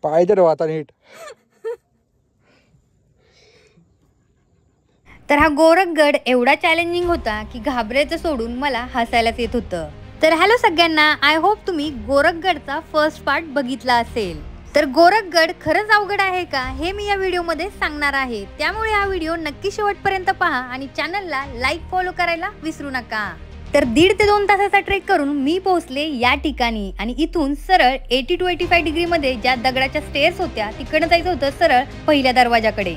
पाय तर आता नीट. तर हा गोरखगड एवढा चॅलेंजिंग होता की घाबरायचं सोडून मला हसायलाच येत होतं. तर हॅलो सगळ्यांना, आय होप तुम्ही गोरखगडचा फर्स्ट पार्ट बघितला असेल. तर गोरखगड खरंच अवघड आहे का हे मी या व्हिडिओमध्ये सांगणार आहे. त्यामुळे हा व्हिडिओ नक्की शेवटपर्यंत पहा आणि चॅनलला लाईक फॉलो करायला विसरू नका. तर 1.5 ते 2 तासाचा ट्रेक करून मी पोहोचले या ठिकाणी आणि इथून सरळ 80 to 85 डिग्रीमध्ये ज्या दगडाच्या स्टेअर्स होत्या तिकडे जायचं होतं सरळ पहिल्या दरवाजाकडे.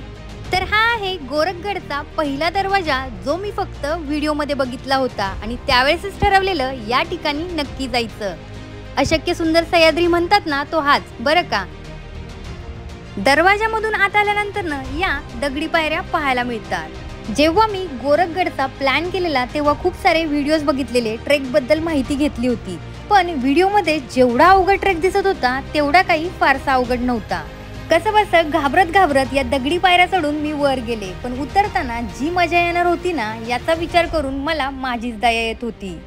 तर हा आहे गोरखगडचा पहिला दरवाजा जो मी फक्त व्हिडिओमध्ये बघितला होता आणि त्यावेळेसच ठरवलेलं या ठिकाणी नक्की जायचं. अशक्य सुंदर सह्याद्री म्हणतात ना, तो हाच बरं का. दरवाजामधून आत आल्यानंतर या दगडी पायऱ्या पाहायला मिळतात. जेव्हा मी गोरखगडचा प्लॅन केलेला तेव्हा खूप सारे व्हिडिओज बघितलेले, ट्रेक बद्दल माहिती घेतली होती, पण व्हिडिओमध्ये जेवढा अवघड ट्रेक दिसत होता तेवढा काही फारसा अवघड नव्हता. कसं बसं घाबरत घाबरत या दगडी पायऱ्या चढून मी वर गेले, पण उतरताना जी मजा येणार होती ना याचा विचार करून मला माझीच दया येत होती.